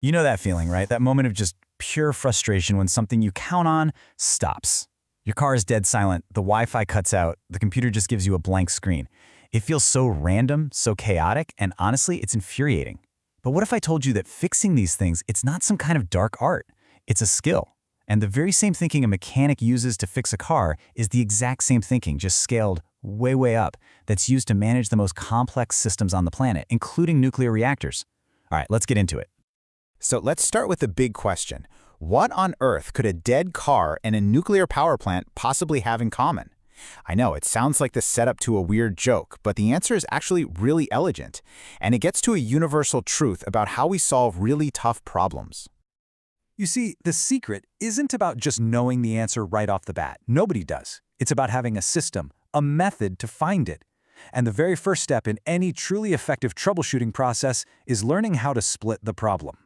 You know that feeling, right? That moment of just pure frustration when something you count on stops. Your car is dead silent, the Wi-Fi cuts out, the computer just gives you a blank screen. It feels so random, so chaotic, and honestly, it's infuriating. But what if I told you that fixing these things, it's not some kind of dark art? It's a skill. And the very same thinking a mechanic uses to fix a car is the exact same thinking, just scaled way, way up, that's used to manage the most complex systems on the planet, including nuclear reactors. All right, let's get into it. So let's start with the big question. What on earth could a dead car and a nuclear power plant possibly have in common? I know, it sounds like the setup to a weird joke, but the answer is actually really elegant, and it gets to a universal truth about how we solve really tough problems. You see, the secret isn't about just knowing the answer right off the bat. Nobody does. It's about having a system, a method to find it. And the very first step in any truly effective troubleshooting process is learning how to split the problem.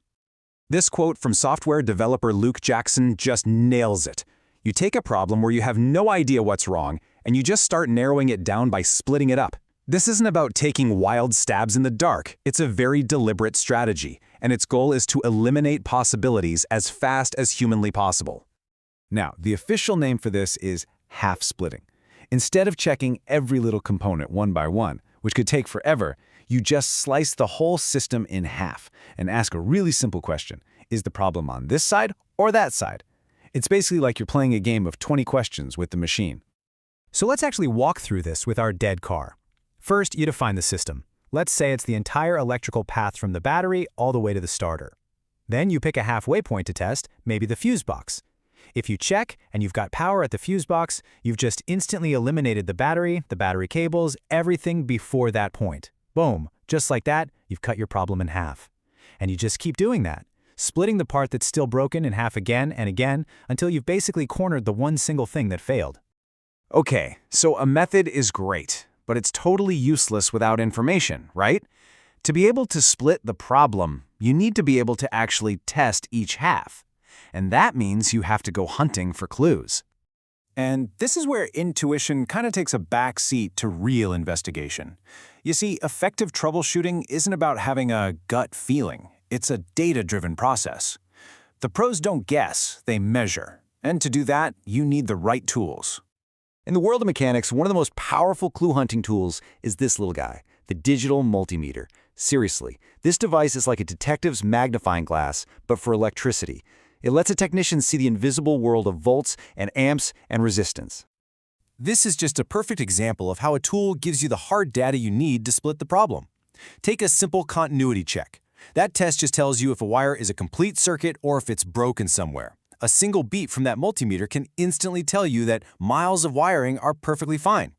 This quote from software developer Luke Jackson just nails it. You take a problem where you have no idea what's wrong, and you just start narrowing it down by splitting it up. This isn't about taking wild stabs in the dark. It's a very deliberate strategy, and its goal is to eliminate possibilities as fast as humanly possible. Now, the official name for this is half-splitting. Instead of checking every little component one by one, which could take forever, you just slice the whole system in half and ask a really simple question. Is the problem on this side or that side? It's basically like you're playing a game of 20 questions with the machine. So let's actually walk through this with our dead car. First, you define the system. Let's say it's the entire electrical path from the battery all the way to the starter. Then you pick a halfway point to test, maybe the fuse box. If you check and you've got power at the fuse box, you've just instantly eliminated the battery cables, everything before that point. Boom, just like that, you've cut your problem in half. And you just keep doing that, splitting the part that's still broken in half again and again until you've basically cornered the one single thing that failed. Okay, so a method is great, but it's totally useless without information, right? To be able to split the problem, you need to be able to actually test each half. And that means you have to go hunting for clues. And this is where intuition kind of takes a back seat to real investigation. You see, effective troubleshooting isn't about having a gut feeling. It's a data-driven process. The pros don't guess, they measure. And to do that, you need the right tools. In the world of mechanics, one of the most powerful clue-hunting tools is this little guy, the Digital Multimeter. Seriously, this device is like a detective's magnifying glass, but for electricity. It lets a technician see the invisible world of volts and amps and resistance. This is just a perfect example of how a tool gives you the hard data you need to split the problem. Take a simple continuity check. That test just tells you if a wire is a complete circuit or if it's broken somewhere. A single beep from that multimeter can instantly tell you that miles of wiring are perfectly fine.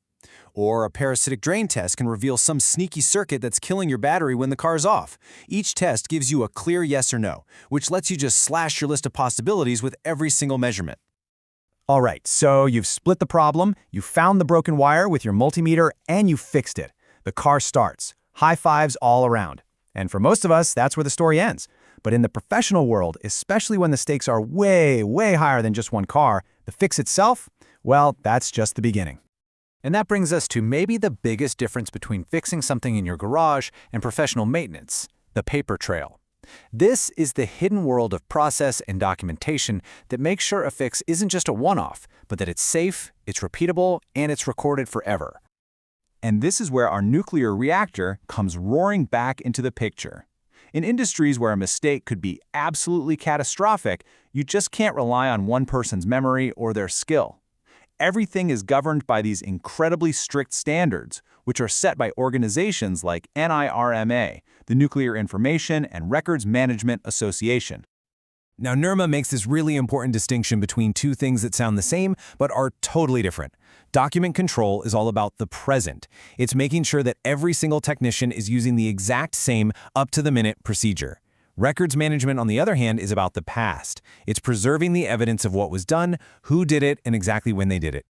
Or a parasitic drain test can reveal some sneaky circuit that's killing your battery when the car's off. Each test gives you a clear yes or no, which lets you just slash your list of possibilities with every single measurement. All right, so you've split the problem, you found the broken wire with your multimeter, and you fixed it. The car starts. High fives all around. And for most of us, that's where the story ends. But in the professional world, especially when the stakes are way, way higher than just one car, the fix itself, well, that's just the beginning. And that brings us to maybe the biggest difference between fixing something in your garage and professional maintenance, the paper trail. This is the hidden world of process and documentation that makes sure a fix isn't just a one-off, but that it's safe, it's repeatable, and it's recorded forever. And this is where our nuclear reactor comes roaring back into the picture. In industries where a mistake could be absolutely catastrophic, you just can't rely on one person's memory or their skill. Everything is governed by these incredibly strict standards, which are set by organizations like NIRMA, the Nuclear Information and Records Management Association. Now, NIRMA makes this really important distinction between two things that sound the same but are totally different. Document control is all about the present. It's making sure that every single technician is using the exact same up-to-the-minute procedure. Records management, on the other hand, is about the past. It's preserving the evidence of what was done, who did it, and exactly when they did it.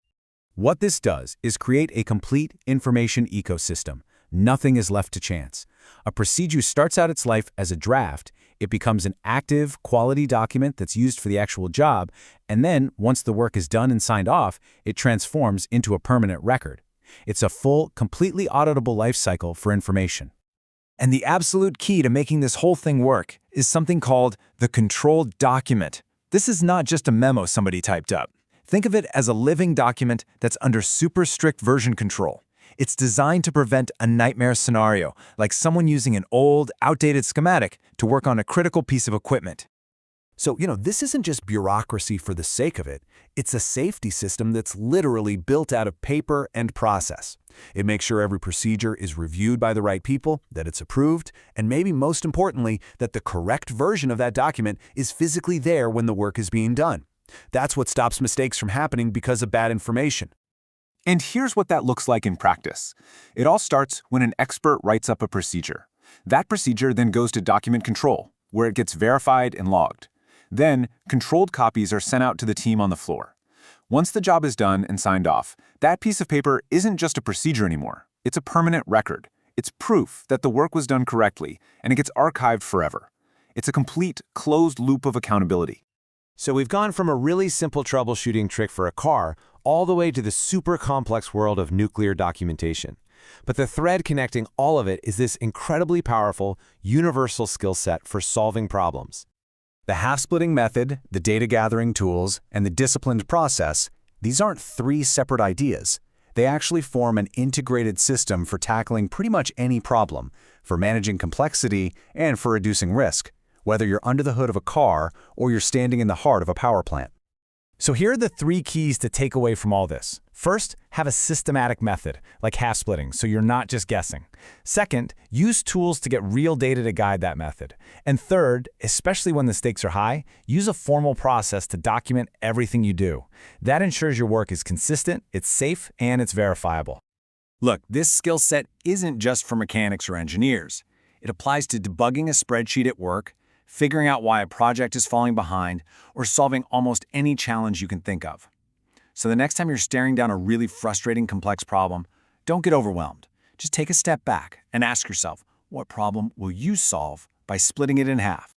What this does is create a complete information ecosystem. Nothing is left to chance. A procedure starts out its life as a draft, it becomes an active, quality document that's used for the actual job, and then, once the work is done and signed off, it transforms into a permanent record. It's a full, completely auditable life cycle for information. And the absolute key to making this whole thing work is something called the controlled document. This is not just a memo somebody typed up. Think of it as a living document that's under super strict version control. It's designed to prevent a nightmare scenario, like someone using an old, outdated schematic to work on a critical piece of equipment. So, this isn't just bureaucracy for the sake of it. It's a safety system that's literally built out of paper and process. It makes sure every procedure is reviewed by the right people, that it's approved, and maybe most importantly, that the correct version of that document is physically there when the work is being done. That's what stops mistakes from happening because of bad information. And here's what that looks like in practice. It all starts when an expert writes up a procedure. That procedure then goes to document control, where it gets verified and logged. Then, controlled copies are sent out to the team on the floor. Once the job is done and signed off, that piece of paper isn't just a procedure anymore. It's a permanent record. It's proof that the work was done correctly, and it gets archived forever. It's a complete, closed loop of accountability. So we've gone from a really simple troubleshooting trick for a car all the way to the super complex world of nuclear documentation. But the thread connecting all of it is this incredibly powerful, universal skill set for solving problems. The half-splitting method, the data gathering tools, and the disciplined process, these aren't three separate ideas. They actually form an integrated system for tackling pretty much any problem, for managing complexity, and for reducing risk, whether you're under the hood of a car or you're standing in the heart of a power plant. So here are the three keys to take away from all this. First, have a systematic method, like half-splitting, so you're not just guessing. Second, use tools to get real data to guide that method. And third, especially when the stakes are high, use a formal process to document everything you do. That ensures your work is consistent, it's safe, and it's verifiable. Look, this skill set isn't just for mechanics or engineers. It applies to debugging a spreadsheet at work, figuring out why a project is falling behind, or solving almost any challenge you can think of. So the next time you're staring down a really frustrating, complex problem, don't get overwhelmed. Just take a step back and ask yourself, what problem will you solve by splitting it in half?